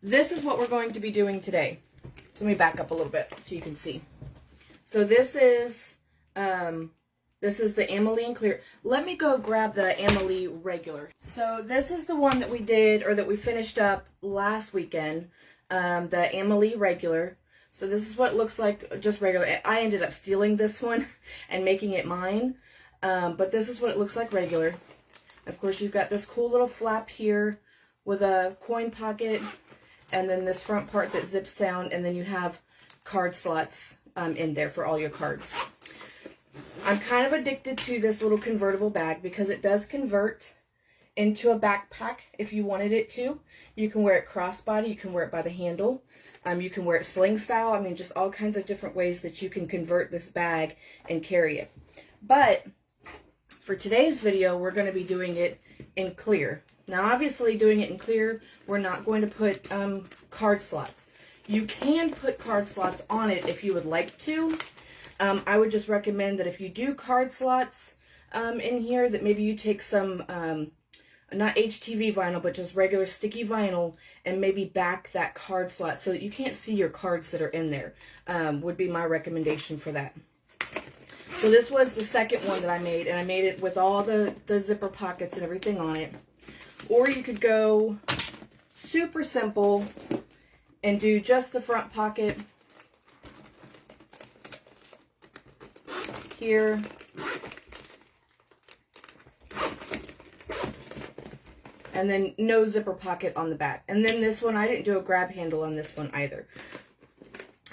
this is what we're going to be doing today. So let me back up a little bit so you can see. So this is the Amahle in clear. Let me go grab the Amahle regular. So this is the one that we did, or that we finished up last weekend, the Amahle regular. So this is what it looks like, just regular. I ended up stealing this one and making it mine. But this is what it looks like regular. Of course, you've got this cool little flap here with a coin pocket, and then this front part that zips down, and then you have card slots in there for all your cards. I'm kind of addicted to this little convertible bag because it does convert into a backpack if you wanted it to. You can wear it crossbody, you can wear it by the handle, you can wear it sling style. I mean, just all kinds of different ways that you can convert this bag and carry it. But for today's video, we're going to be doing it in clear. Now, obviously, doing it in clear, we're not going to put card slots. You can put card slots on it if you would like to. I would just recommend that if you do card slots in here, that maybe you take some, not HTV vinyl, but just regular sticky vinyl, and maybe back that card slot so that you can't see your cards that are in there, would be my recommendation for that. So this was the second one that I made, and I made it with all the zipper pockets and everything on it. Or you could go super simple and do just the front pocket here. And then no zipper pocket on the back. And then this one, I didn't do a grab handle on this one either.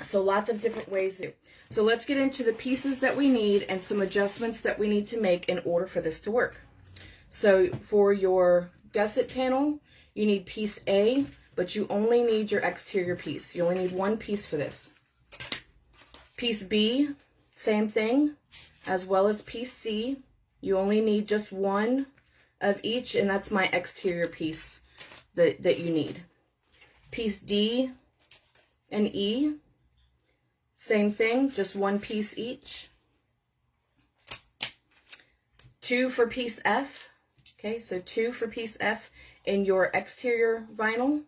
So lots of different ways there. So let's get into the pieces that we need and some adjustments that we need to make in order for this to work. So for your gusset panel, you need piece A, but you only need your exterior piece. You only need one piece for this. Piece B, same thing, as well as piece C. You only need just one of each, and that's my exterior piece that you need. Piece D and E, same thing, just one piece each. 2 for piece F. Okay, so 2 for piece F in your exterior vinyl.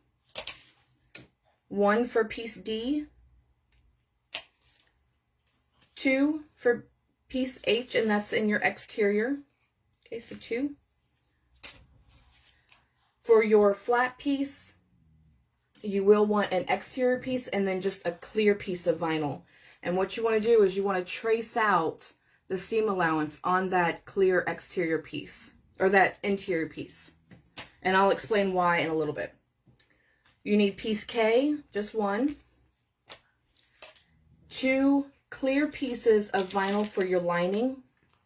1 for piece D. 2 for piece H, and that's in your exterior. Okay, so 2. For your flat piece, you will want an exterior piece and then just a clear piece of vinyl. And what you want to do is you want to trace out the seam allowance on that clear exterior piece, or that interior piece. And I'll explain why in a little bit. You need piece K, just one. 2 clear pieces of vinyl for your lining.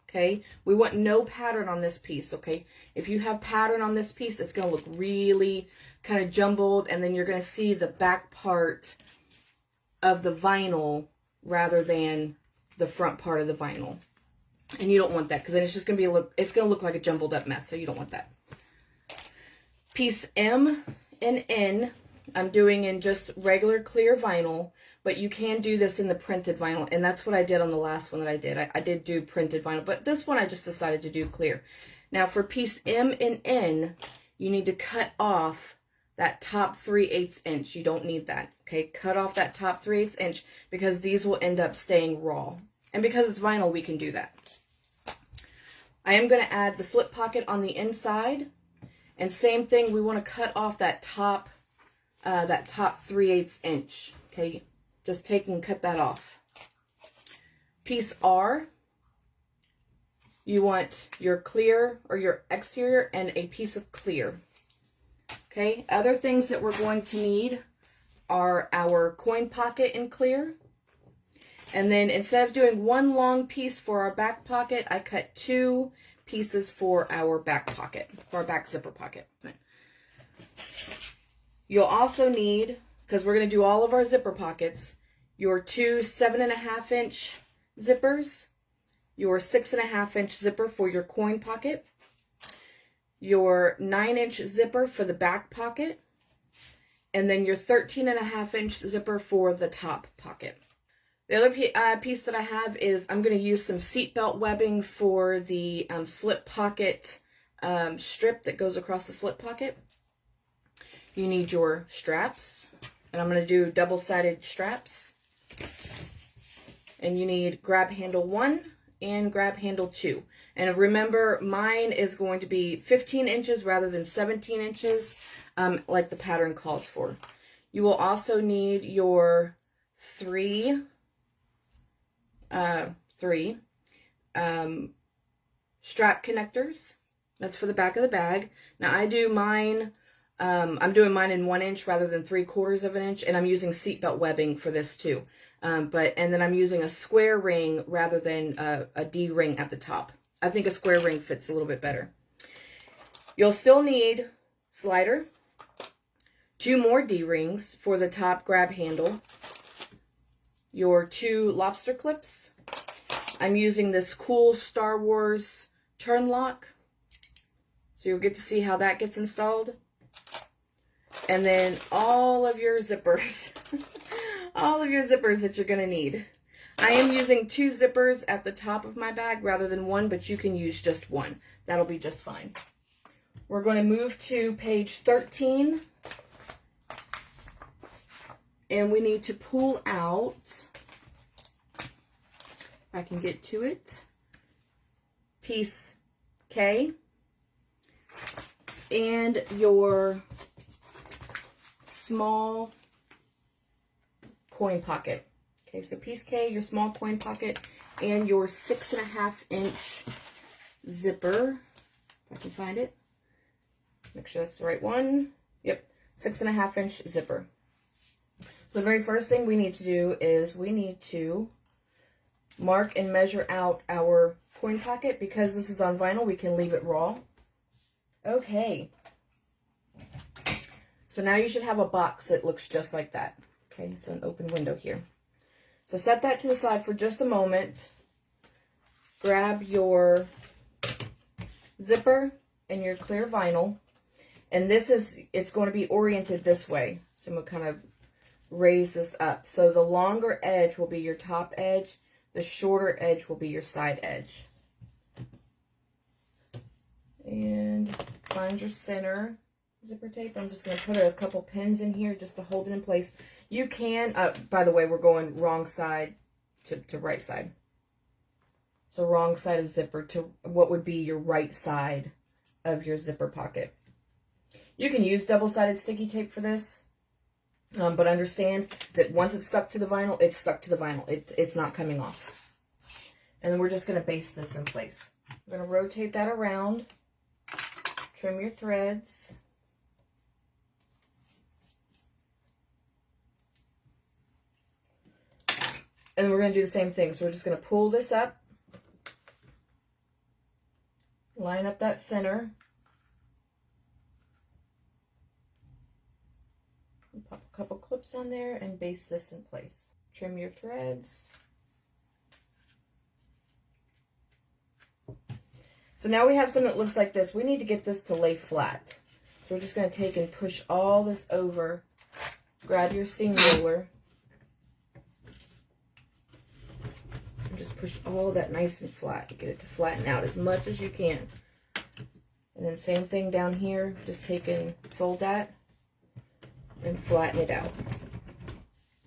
Okay, we want no pattern on this piece, okay? If you have pattern on this piece, it's going to look really kind of jumbled, and then you're going to see the back part of the vinyl rather than the front part of the vinyl. And you don't want that, because then it's just going to be it's going to look like a jumbled up mess, so you don't want that. Piece M and N, I'm doing in just regular clear vinyl, but you can do this in the printed vinyl, and that's what I did on the last one that I did. I did do printed vinyl, but this one I just decided to do clear. Now for piece M and N, you need to cut off that top 3/8 inch. You don't need that, okay? Cut off that top 3/8 inch because these will end up staying raw. And because it's vinyl, we can do that. I am going to add the slip pocket on the inside, and same thing, we want to cut off that top 3/8 inch, okay? Just take and cut that off. Piece R, you want your clear or your exterior and a piece of clear. Okay, other things that we're going to need are our coin pocket in clear. And then instead of doing one long piece for our back pocket, I cut 2 pieces for our back pocket, for our back zipper pocket. You'll also need, because we're going to do all of our zipper pockets, your 2 7.5 inch zippers, your 6.5 inch zipper for your coin pocket, your 9 inch zipper for the back pocket, and then your 13.5 inch zipper for the top pocket. The other piece that I have is I'm going to use some seatbelt webbing for the slip pocket strip that goes across the slip pocket. You need your straps, and I'm going to do double-sided straps. And you need grab handle 1 and grab handle 2. And remember, mine is going to be 15 inches rather than 17 inches, like the pattern calls for. You will also need your three strap connectors. That's for the back of the bag. Now I do mine, I'm doing mine in 1 inch rather than 3/4 of an inch, and I'm using seatbelt webbing for this too. And then I'm using a square ring rather than a D ring at the top. I think a square ring fits a little bit better. You'll still need slider, 2 more D rings for the top grab handle, your 2 lobster clips. I'm using this cool Star Wars turn lock, so you'll get to see how that gets installed. And then all of your zippers, all of your zippers that you're going to need. I am using 2 zippers at the top of my bag rather than 1, but you can use just 1. That'll be just fine. We're going to move to page 13. And we need to pull out, if I can get to it, piece K and your small coin pocket. Okay, so piece K, your small coin pocket, and your 6.5 inch zipper, if I can find it. Make sure that's the right one. Yep, 6.5 inch zipper. So the very first thing we need to do is we need to mark and measure out our coin pocket. Because this is on vinyl, we can leave it raw. Okay. So now you should have a box that looks just like that. Okay, so an open window here. So set that to the side for just a moment. Grab your zipper and your clear vinyl. And it's going to be oriented this way. So I'm going to kind of raise this up. So the longer edge will be your top edge. The shorter edge will be your side edge. And find your center zipper tape. I'm just going to put a couple pins in here just to hold it in place. You can, by the way, we're going wrong side to right side. So wrong side of zipper to what would be your right side of your zipper pocket. You can use double-sided sticky tape for this, but understand that once it's stuck to the vinyl, it's stuck to the vinyl. It's not coming off. And then we're just going to base this in place. We're going to rotate that around, trim your threads. And then we're going to do the same thing. So we're just going to pull this up, line up that center, and pop a couple clips on there and base this in place. Trim your threads. So now we have something that looks like this. We need to get this to lay flat. So we're just going to take and push all this over. Grab your seam roller. And just push all that nice and flat. Get it to flatten out as much as you can. And then same thing down here. Just take and fold that and flatten it out.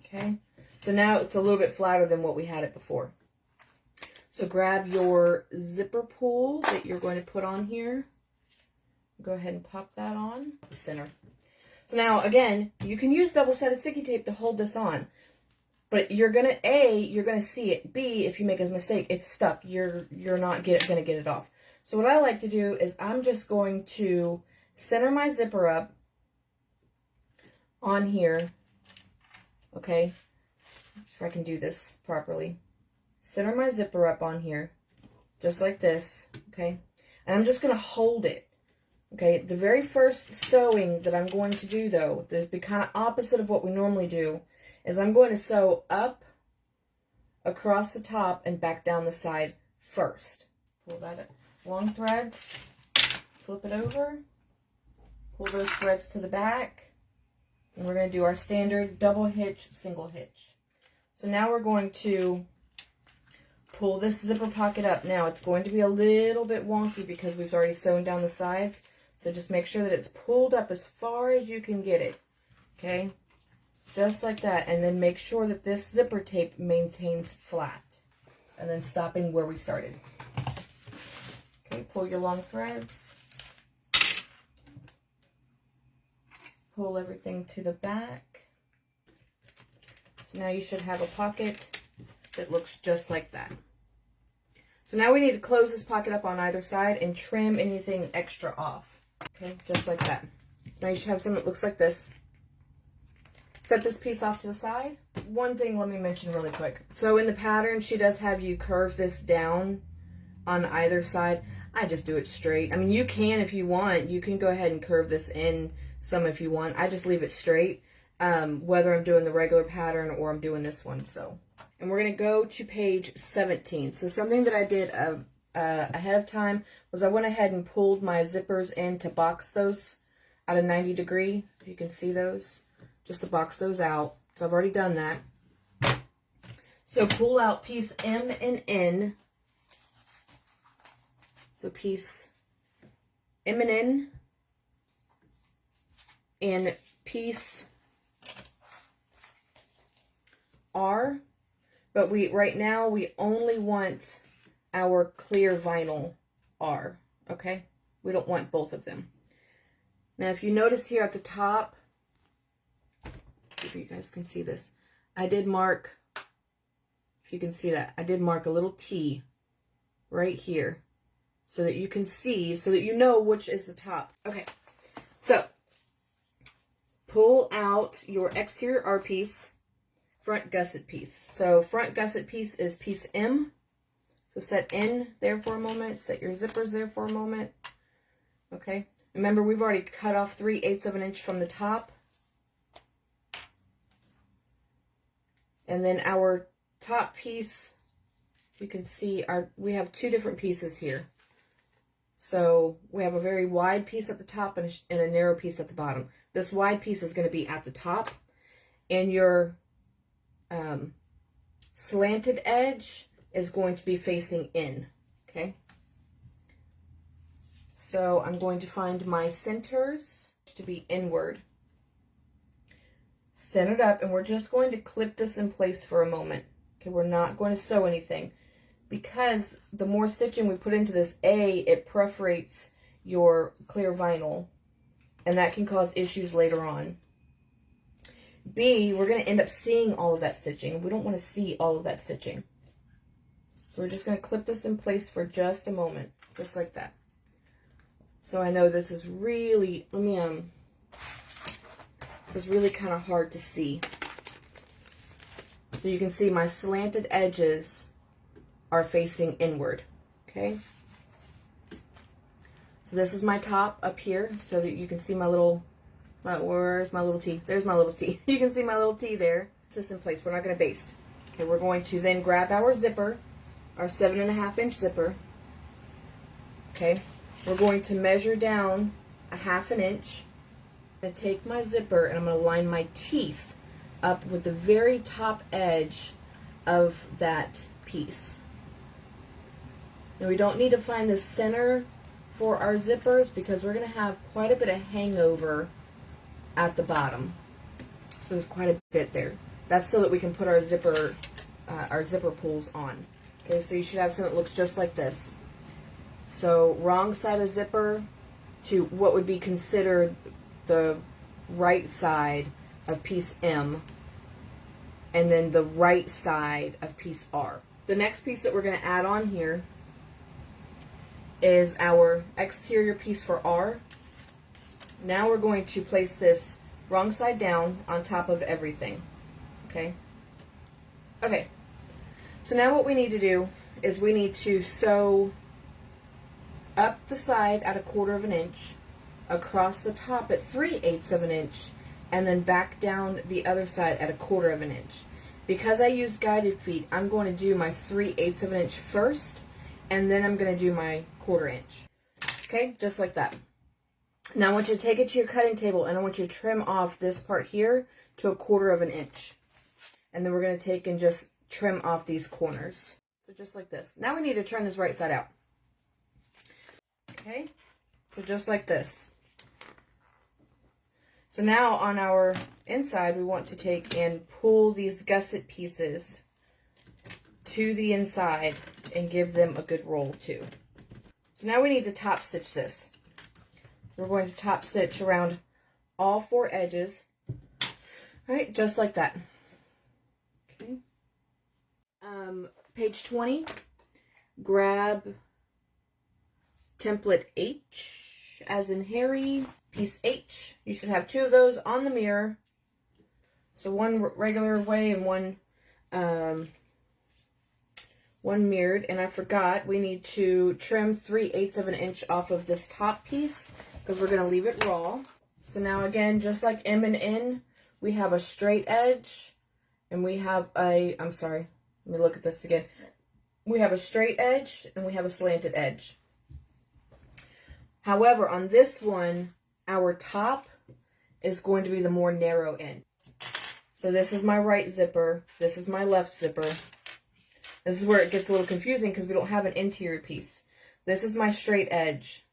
Okay? So now it's a little bit flatter than what we had it before. So grab your zipper pull that you're going to put on here. Go ahead and pop that on the center. So now, again, you can use double-sided sticky tape to hold this on. But you're going to, A, you're going to see it. B, if you make a mistake, it's stuck. You're not going to get it off. So what I like to do is I'm just going to center my zipper up on here. Okay? If I can do this properly. Center my zipper up on here, just like this, okay? And I'm just going to hold it, okay? The very first sewing that I'm going to do, though, to be kind of opposite of what we normally do, is I'm going to sew up across the top and back down the side first. Pull that up. Long threads, flip it over, pull those threads to the back, and we're going to do our standard double hitch, single hitch. So now we're going to pull this zipper pocket up. Now, it's going to be a little bit wonky because we've already sewn down the sides. So just make sure that it's pulled up as far as you can get it. Okay? Just like that. And then make sure that this zipper tape maintains flat. And then stopping where we started. Okay, pull your long threads. Pull everything to the back. So now you should have a pocket that looks just like that. So now we need to close this pocket up on either side and trim anything extra off. Okay, just like that. So now you should have something that looks like this. Set this piece off to the side. One thing let me mention really quick. So in the pattern, she does have you curve this down on either side. I just do it straight. I mean, you can if you want. You can go ahead and curve this in some if you want. I just leave it straight, whether I'm doing the regular pattern or I'm doing this one. So, and we're going to go to page 17. So something that I did ahead of time was I went ahead and pulled my zippers in to box those at a 90 degree. If you can see those. Just to box those out. So I've already done that. So pull out piece M and N. So piece M and N and piece R. But right now we only want our clear vinyl R. Okay? We don't want both of them. Now if you notice here at the top, if you guys can see this, I did mark, if you can see that, I did mark a little T right here so that you can see, so that you know which is the top. Okay, so pull out your exterior R piece, front gusset piece. So front gusset piece is piece M. So set N there for a moment, set your zippers there for a moment. Okay, remember we've already cut off 3/8 of an inch from the top. And then our top piece, you can see we have two different pieces here. So we have a very wide piece at the top and a narrow piece at the bottom. This wide piece is going to be at the top, and your slanted edge is going to be facing in. Okay. So I'm going to find my centers to be inward. Centered up, and we're just going to clip this in place for a moment. Okay, we're not going to sew anything because the more stitching we put into this, A, it perforates your clear vinyl, and that can cause issues later on. B, we're going to end up seeing all of that stitching. We don't want to see all of that stitching. So we're just going to clip this in place for just a moment, just like that. So I know this is really, this is really kind of hard to see. So you can see my slanted edges are facing inward, okay? So this is my top up here so that you can see my little, where's my little T? There's my little T. You can see my little T there. Put this in place. We're not going to baste. Okay, we're going to then grab our zipper, our 7.5 inch zipper. Okay, we're going to measure down a 1/2 inch. I'm going to take my zipper and I'm going to line my teeth up with the very top edge of that piece. Now we don't need to find the center for our zippers because we're going to have quite a bit of hangover at the bottom. So there's quite a bit there. That's so that we can put our zipper pulls on. Okay, so you should have something that looks just like this. So wrong side of zipper to what would be considered the right side of piece M, and then the right side of piece R. The next piece that we're going to add on here is our exterior piece for R. Now we're going to place this wrong side down on top of everything. Okay? Okay. So now what we need to do is we need to sew up the side at 1/4 inch, across the top at 3/8 of an inch, and then back down the other side at 1/4 inch. Because I use guided feet, I'm going to do my 3/8 of an inch first, and then I'm going to do my 1/4 inch. Okay, just like that. Now I want you to take it to your cutting table, and I want you to trim off this part here to 1/4 inch. And then we're going to take and just trim off these corners. So just like this. Now we need to turn this right side out. Okay, So just like this. So now on our inside, we want to take and pull these gusset pieces to the inside and give them a good roll too. So now we need to top stitch this. We're going to top stitch around all 4 edges. All right, just like that. Okay. Page 20, grab template H as in Harry, piece H. You should have 2 of those on the mirror. So one regular way and one mirrored. And I forgot, we need to trim 3/8 of an inch off of this top piece because we're going to leave it raw. So now again, just like M and N, we have a straight edge and we have a, I'm sorry, let me look at this again. We have a straight edge and we have a slanted edge. However, on this one, our top is going to be the more narrow end. So this is my right zipper. This is my left zipper. This is where it gets a little confusing because we don't have an interior piece. This is my straight edge.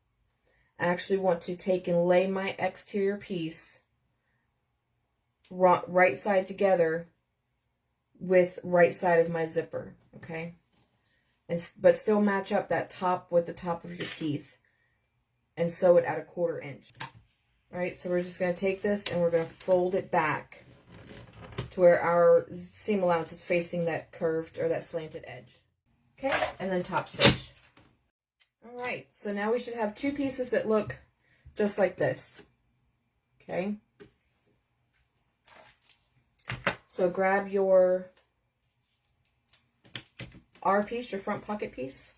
I actually want to take and lay my exterior piece right side together with right side of my zipper, okay? But still match up that top with the top of your teeth and sew it at 1/4 inch. All right, so we're just going to take this and we're going to fold it back to where our seam allowance is facing that curved or that slanted edge. Okay, and then top stitch. All right, so now we should have 2 pieces that look just like this. Okay. So grab your R piece, your front pocket piece,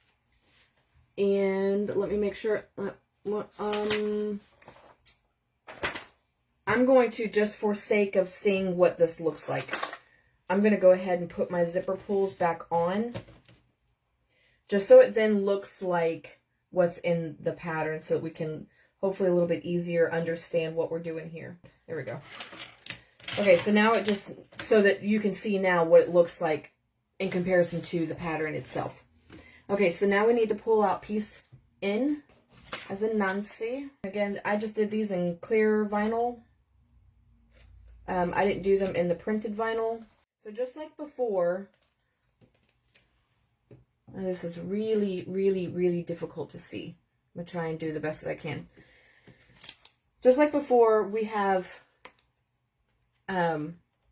and let me make sure. I'm going to, just for sake of seeing what this looks like, I'm going to go ahead and put my zipper pulls back on, just so it then looks like what's in the pattern, so we can hopefully a little bit easier understand what we're doing here. There we go. Okay, so now it just, so that you can see now what it looks like in comparison to the pattern itself. Okay, so now we need to pull out piece N, as in Nancy. Again, I just did these in clear vinyl. I didn't do them in the printed vinyl. So just like before, and this is really, really, really difficult to see. I'm going to try and do the best that I can. Just like before, we have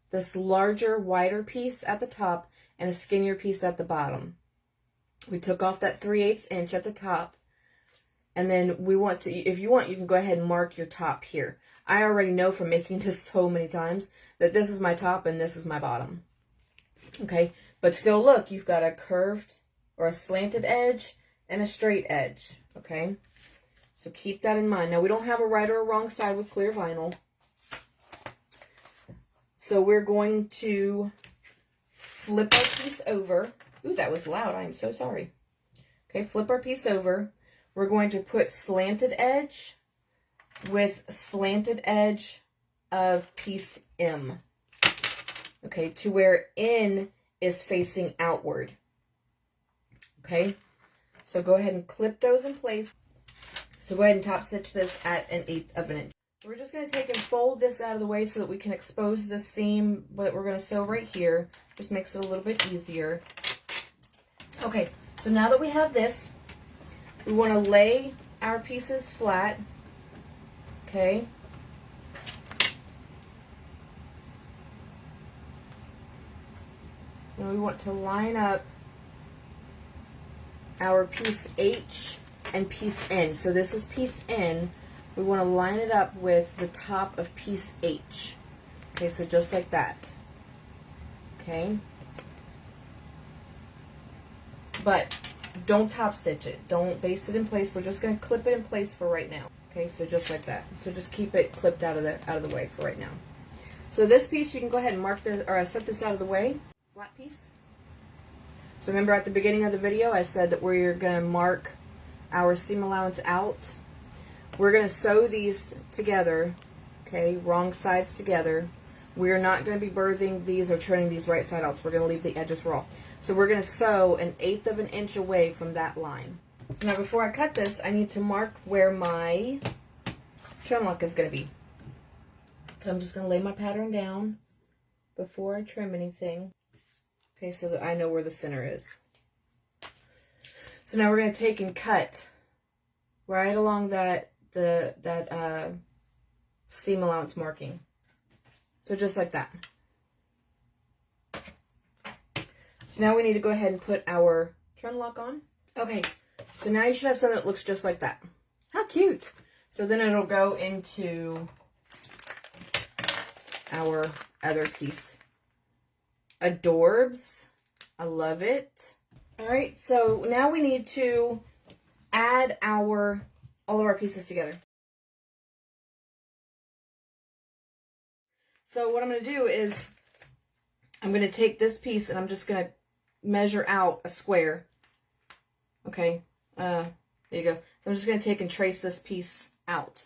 this larger, wider piece at the top and a skinnier piece at the bottom. We took off that 3/8 inch at the top, and then we want to, if you want, you can go ahead and mark your top here. I already know from making this so many times that this is my top and this is my bottom. Okay, but still look, you've got a curved or a slanted edge and a straight edge. Okay, so keep that in mind. Now we don't have a right or a wrong side with clear vinyl. So we're going to flip our piece over. Ooh, that was loud. I am so sorry. Okay, flip our piece over. We're going to put slanted edge with slanted edge of piece M. Okay, to where N is facing outward. Okay, so go ahead and clip those in place. So go ahead and top stitch this at 1/8 of an inch. So we're just going to take and fold this out of the way so that we can expose the seam that we're going to sew right here. Just makes it a little bit easier. Okay, so now that we have this, we want to lay our pieces flat. Okay. And we want to line up our piece H and piece N. So this is piece N. We want to line it up with the top of piece H. Okay, so just like that. Okay. But don't top stitch it. Don't baste it in place. We're just going to clip it in place for right now. Okay, so just like that. So just keep it clipped out of the way for right now. So this piece, you can go ahead and mark this, or set this out of the way. Flat piece. So remember at the beginning of the video, I said that we're going to mark our seam allowance out. We're going to sew these together. Okay, wrong sides together. We're not going to be birthing these or turning these right side out. So we're going to leave the edges raw. So we're going to sew 1/8 of an inch away from that line. So now before I cut this, I need to mark where my trim lock is going to be. So I'm just going to lay my pattern down before I trim anything. Okay, so that I know where the center is. So now we're going to take and cut right along that seam allowance marking. So just like that. So now we need to go ahead and put our trim lock on. Okay, so now you should have something that looks just like that. How cute! So then it'll go into our other piece. Adorbs. I love it. Alright, so now we need to add all of our pieces together. So what I'm going to do is I'm going to take this piece and I'm just going to measure out a square. Okay, there you go. So I'm just going to take and trace this piece out.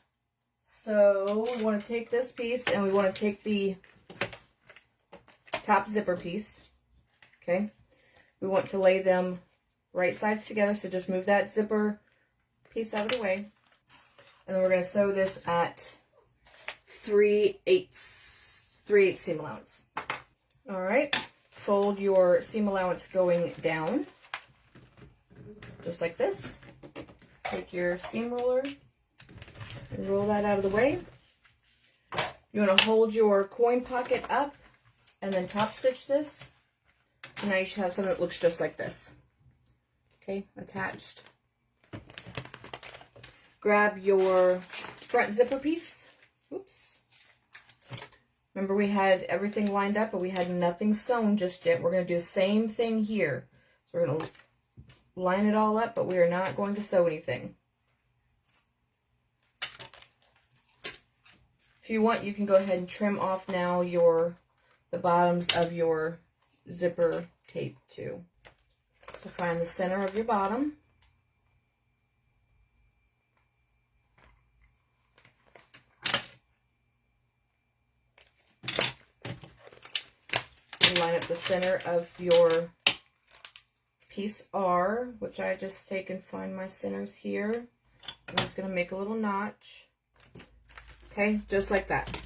So we want to take this piece and we want to take the top zipper piece. Okay, we want to lay them right sides together. So just move that zipper piece out of the way. And then we're going to sew this at 3/8 seam allowance. All right, fold your seam allowance going down, just like this. Take your seam roller and roll that out of the way. You want to hold your coin pocket up and then top stitch this. So now you should have something that looks just like this. Okay, attached. Grab your front zipper piece. Oops. Remember we had everything lined up, but we had nothing sewn just yet. We're going to do the same thing here. So we're going to line it all up, but we are not going to sew anything. If you want, you can go ahead and trim off now the bottoms of your zipper tape too. So find the center of your bottom. And line up the center of your piece R, which I just take and find my centers here. I'm just going to make a little notch. Okay, just like that.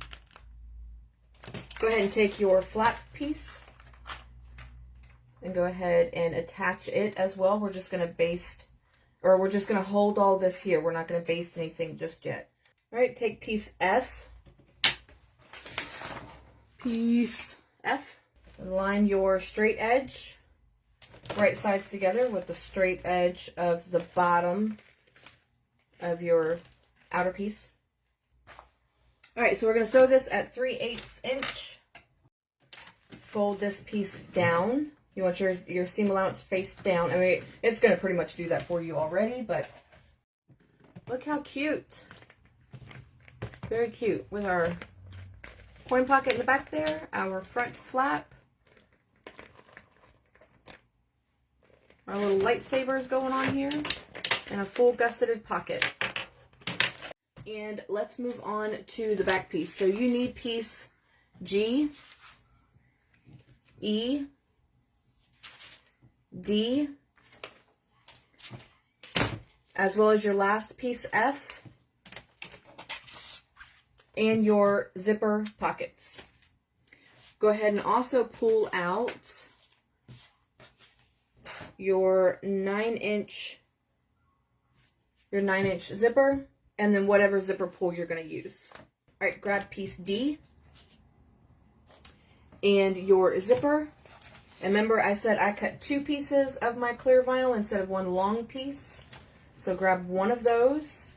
Go ahead and take your flap piece and go ahead and attach it as well. We're just going to baste, or we're just going to hold all this here. We're not going to baste anything just yet. All right, take piece F. Piece F. And line your straight edge, right sides together with the straight edge of the bottom of your outer piece. All right, so we're going to sew this at 3/8 inch. Fold this piece down. You want your seam allowance face down. I mean, it's going to pretty much do that for you already, but look how cute. Very cute. With our coin pocket in the back there, our front flap, our little lightsabers going on here, and a full gusseted pocket. And let's move on to the back piece. So you need piece G, E, D, as well as your last piece F, and your zipper pockets. Go ahead and also pull out your 9-inch zipper, and then whatever zipper pull you're going to use. All right, grab piece D and your zipper. And remember, I said I cut 2 pieces of my clear vinyl instead of 1 long piece. So grab one of those.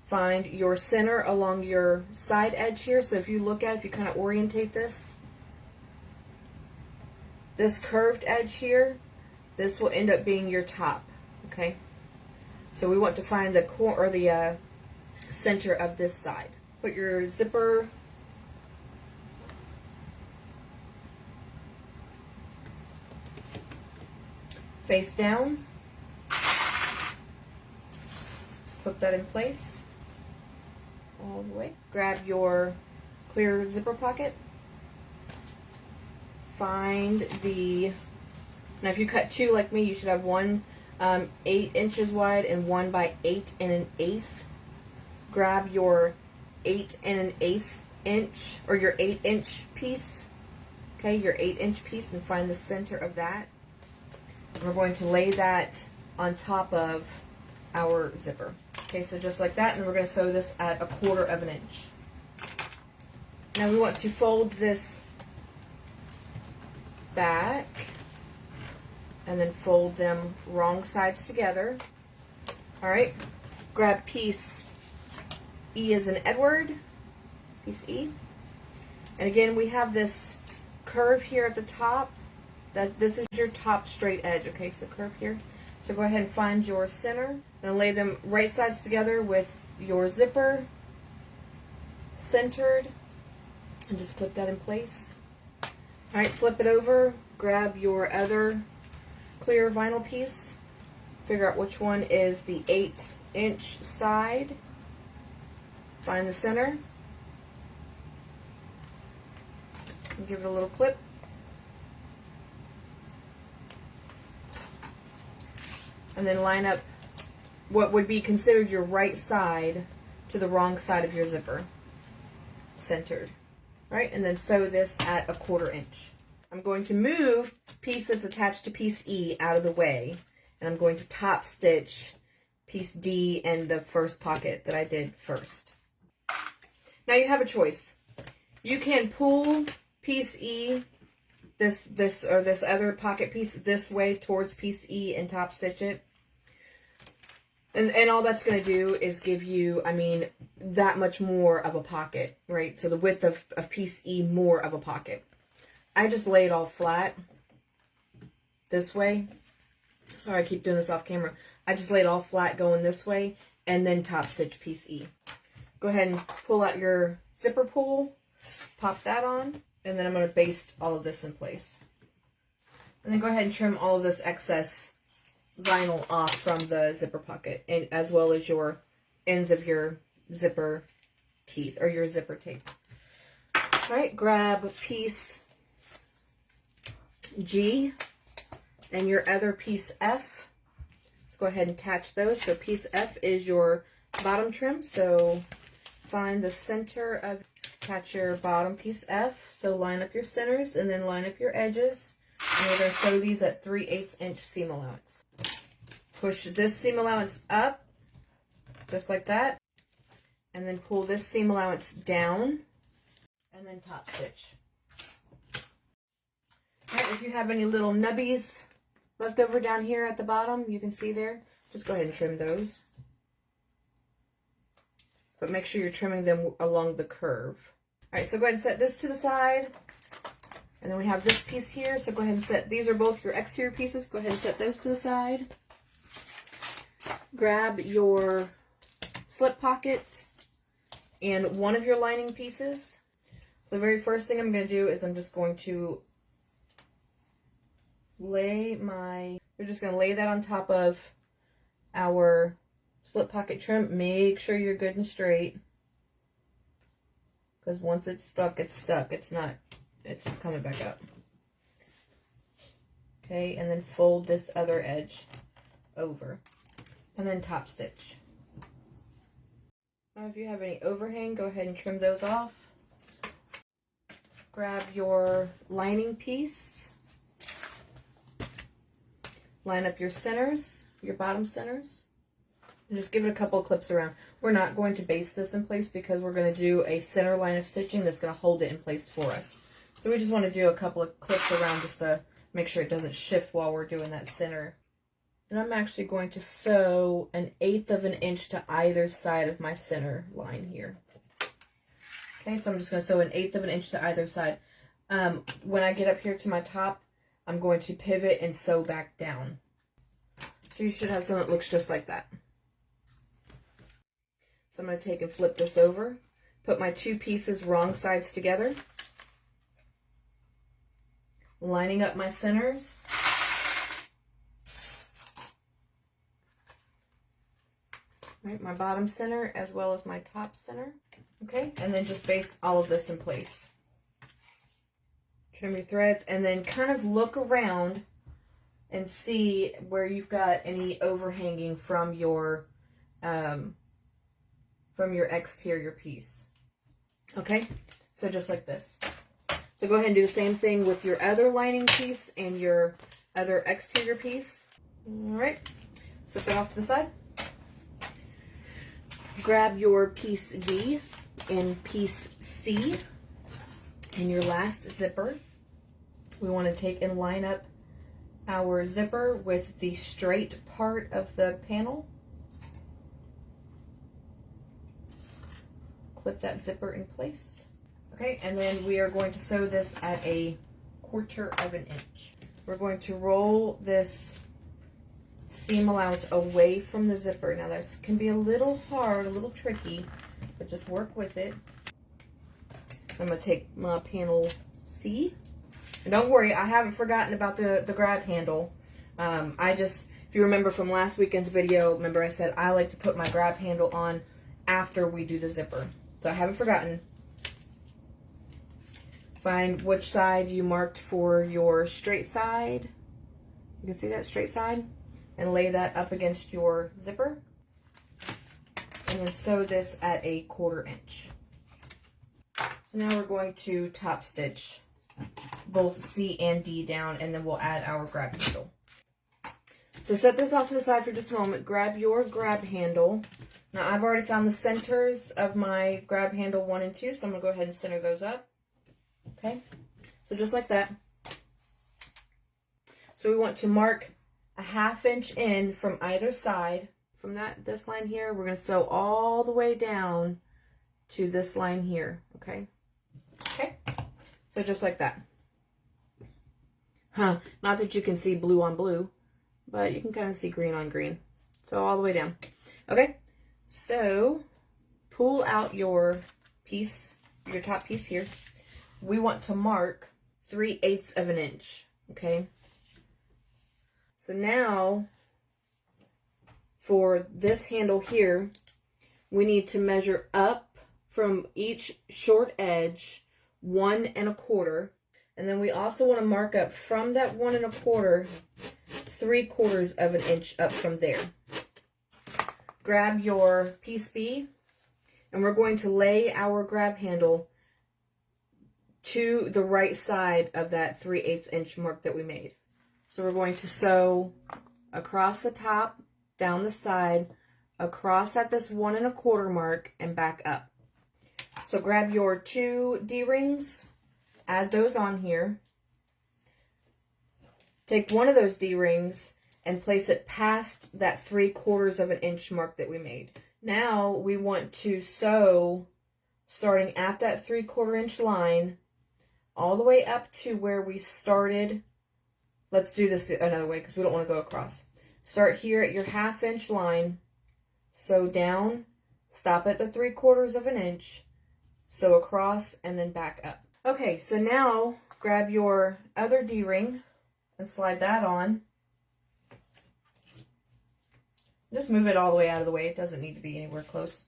Find your center along your side edge here. So if you look at it, if you kind of orientate this curved edge here, this will end up being your top, okay? So we want to find the core or the center of this side. Put your zipper face down. Put that in place all the way. Grab your clear zipper pocket. Find the Now if you cut 2 like me, you should have one 8 inches wide and one by 8 1/8. Grab your 8 1/8 inch, or your 8-inch piece, okay, your 8-inch piece, and find the center of that. And we're going to lay that on top of our zipper. Okay, so just like that, and we're going to sew this at 1/4 inch. Now we want to fold this back and then fold them wrong sides together. All right, grab piece E as in Edward, piece E. And again, we have this curve here at the top. This is your top straight edge, okay, so curve here. So go ahead and find your center and lay them right sides together with your zipper centered, and just clip that in place. All right, flip it over, grab your other clear vinyl piece, figure out which one is the 8-inch side, find the center, and give it a little clip. And then line up what would be considered your right side to the wrong side of your zipper, centered. Right, and then sew this at 1/4 inch. I'm going to move piece that's attached to piece E out of the way, and I'm going to top stitch piece D and the first pocket that I did first. Now you have a choice. You can pull piece E, this other pocket piece, this way towards piece E and top stitch it. And all that's going to do is give you, I mean, that much more of a pocket, right? So the width of piece E, more of a pocket. I just lay it all flat this way. Sorry, I keep doing this off camera. I just lay it all flat going this way and then top stitch piece E. Go ahead and pull out your zipper pull, pop that on, and then I'm going to baste all of this in place. And then go ahead and trim all of this excess vinyl off from the zipper pocket, and as well as your ends of your zipper teeth or your zipper tape. All right, grab piece G and your other piece F. Let's go ahead and attach those. So piece F is your bottom trim, so find the center of, attach your bottom piece F, so line up your centers and then line up your edges, and we're going to sew these at 3/8 inch seam allowance. Push this seam allowance up, just like that, and then pull this seam allowance down, and then top stitch. All right, if you have any little nubbies left over down here at the bottom, you can see there, just go ahead and trim those. But make sure you're trimming them along the curve. All right, so go ahead and set this to the side. And then we have this piece here, so go ahead and set, these are both your exterior pieces, go ahead and set those to the side. Grab your slip pocket and one of your lining pieces. So the very first thing I'm going to do is I'm just going to we're just going to lay that on top of our slip pocket trim. Make sure you're good and straight, because once it's stuck, it's stuck. It's not coming back up. Okay, and then fold this other edge over. And then top stitch. Now if you have any overhang, go ahead and trim those off. Grab your lining piece. Line up your centers, your bottom centers. And just give it a couple of clips around. We're not going to baste this in place because we're going to do a center line of stitching that's going to hold it in place for us. So we just want to do a couple of clips around just to make sure it doesn't shift while we're doing that center. And I'm actually going to sew 1/8 inch to either side of my center line here. Okay, so I'm just going to sew 1/8 inch to either side. When I get up here to my top, I'm going to pivot and sew back down. So you should have something that looks just like that. So I'm going to take and flip this over, put my two pieces wrong sides together, lining up my centers. Right, my bottom center as well as my top center. Okay, and then just baste all of this in place. Trim your threads and then kind of look around and see where you've got any overhanging from your exterior piece. Okay, so just like this. So go ahead and do the same thing with your other lining piece and your other exterior piece. All right, set that off to the side. Grab your piece B and piece C and your last zipper. We want to take and line up our zipper with the straight part of the panel. Clip that zipper in place. Okay, and then we are going to sew this at 1/4 of an inch. We're going to roll this seam allowance away from the zipper. Now this can be a little hard, a little tricky, but just work with it. I'm going to take my panel C. And don't worry, I haven't forgotten about the grab handle. If you remember from last weekend's video, remember I said I like to put my grab handle on after we do the zipper. So I haven't forgotten. Find which side you marked for your straight side. You can see that straight side. And lay that up against your zipper. And then sew this at 1/4 inch. So now we're going to top stitch both C and D down, and then we'll add our grab handle. So set this off to the side for just a moment. Grab your grab handle. Now I've already found the centers of my grab handle 1 and 2, so I'm going to go ahead and center those up. Okay, so just like that. So we want to mark a 1/2 inch in from either side. From this line here, we're going to sew all the way down to this line here. Okay. Okay. So just like that. Not that you can see blue on blue, but you can kind of see green on green. So all the way down. Okay. So pull out your piece, your top piece here. We want to mark 3/8 of an inch. Okay. So now, for this handle here, we need to measure up from each short edge 1 1/4, and then we also want to mark up from that 1 1/4 3/4 of an inch up from there. Grab your piece B, and we're going to lay our grab handle to the right side of that 3/8 inch mark that we made. So we're going to sew across the top, down the side, across at this 1 1/4 mark, and back up. So grab your 2 D-rings, add those on here. Take one of those D-rings and place it past that 3/4 of an inch mark that we made. Now we want to sew starting at that 3/4 inch line all the way up to where we started. Let's do this another way because we don't want to go across. Start here at your 1/2 inch line, sew down, stop at the 3/4 of an inch, sew across, and then back up. Okay, so now grab your other D-ring and slide that on. Just move it all the way out of the way. It doesn't need to be anywhere close.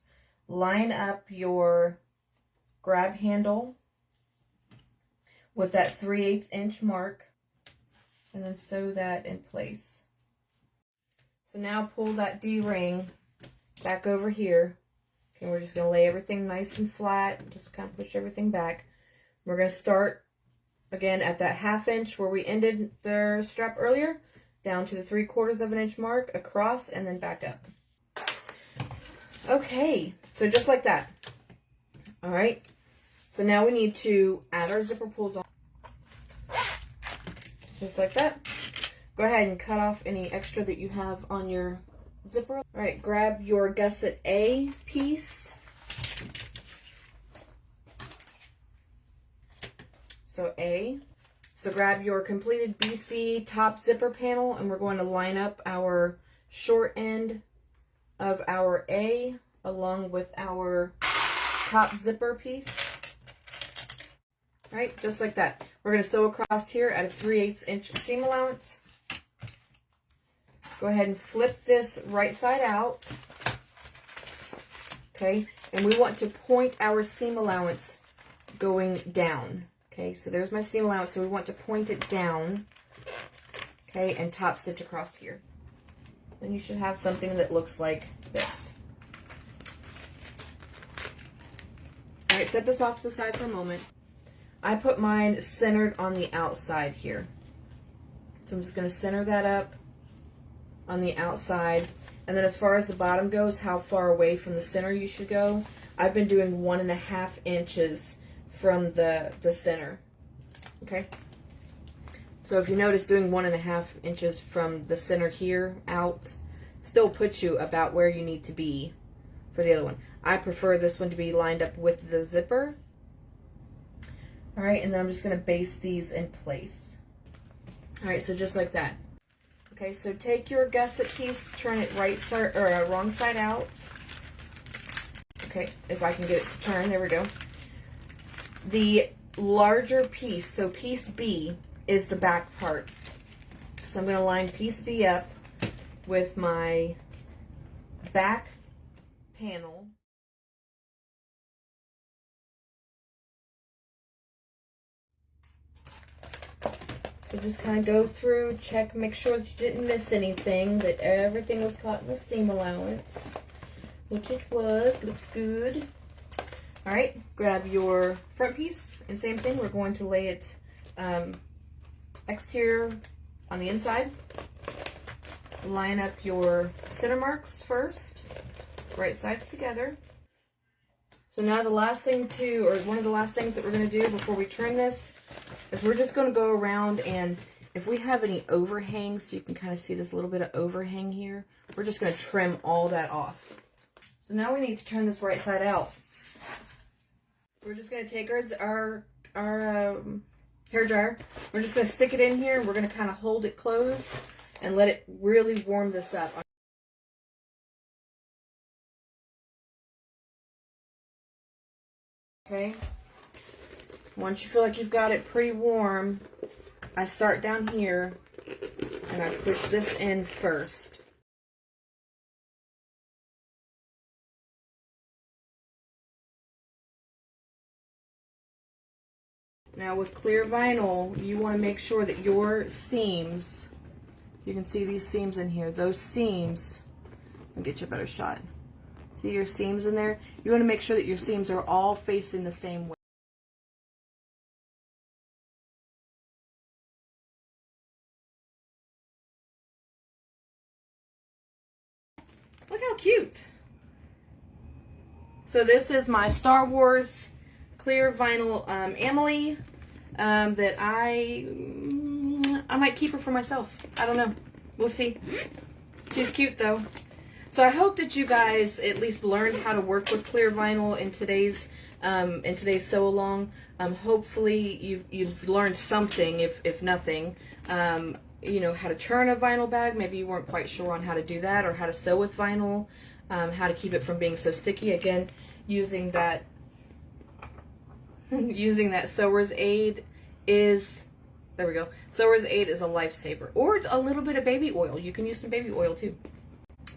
Line up your grab handle with that 3/8 inch mark, and then sew that in place. So now pull that D-ring back over here. Okay, we're just going to lay everything nice and flat, just kind of push everything back. We're going to start again at that 1/2 inch where we ended the strap earlier, down to the 3/4 of an inch mark, across, and then back up. Okay, so just like that. All right, so now we need to add our zipper pulls on. Just like that. Go ahead and cut off any extra that you have on your zipper. All right, grab your gusset A piece. So A. So grab your completed BC top zipper panel, and we're going to line up our short end of our A along with our top zipper piece. All right, just like that. We're going to sew across here at a 3/8 inch seam allowance. Go ahead and flip this right side out. Okay, and we want to point our seam allowance going down. Okay, so there's my seam allowance, so we want to point it down. Okay, and top stitch across here. Then you should have something that looks like this. All right, set this off to the side for a moment. I put mine centered on the outside here. So I'm just going to center that up on the outside. And then as far as the bottom goes, how far away from the center you should go, I've been doing 1.5 inches from the center. Okay? So if you notice, doing 1.5 inches from the center here out still puts you about where you need to be for the other one. I prefer this one to be lined up with the zipper. All right, and then I'm just going to baste these in place. All right, so just like that. Okay, so take your gusset piece, turn it right side or wrong side out. Okay, if I can get it to turn, there we go. The larger piece, so piece B, is the back part. So I'm going to line piece B up with my back panel. So just kind of go through, check, make sure that you didn't miss anything, that everything was caught in the seam allowance, which it was. Looks good. All right, grab your front piece, and same thing, we're going to lay it exterior on the inside. Line up your center marks first, right sides together. So now the last thing one of the last things that we're going to do before we turn this is we're just going to go around, and if we have any overhang, so you can kind of see this little bit of overhang here, we're just going to trim all that off. So now we need to turn this right side out. We're just going to take our hair dryer. We're just going to stick it in here, and we're going to kind of hold it closed and let it really warm this up. Okay. Once you feel like you've got it pretty warm, I start down here and I push this in first. Now with clear vinyl, you want to make sure that your seams, you can see these seams in here, those seams, I'll get you a better shot. See your seams in there? You want to make sure that your seams are all facing the same way. Look how cute. So this is my Star Wars clear vinyl Amahle that I might keep her for myself. I don't know. We'll see. She's cute though. So I hope that you guys at least learned how to work with clear vinyl in today's sew along. Hopefully you've learned something, if nothing. You know, how to turn a vinyl bag. Maybe you weren't quite sure on how to do that, or how to sew with vinyl, how to keep it from being so sticky. Again, using that sewer's aid is, there we go. Sewer's aid is a lifesaver. Or a little bit of baby oil. You can use some baby oil too.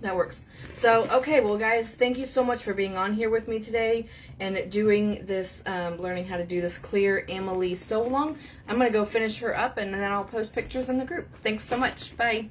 That works. So, okay, well guys, thank you so much for being on here with me today and doing this, learning how to do this clear Amahle sew along. I'm going to go finish her up, and then I'll post pictures in the group. Thanks so much. Bye.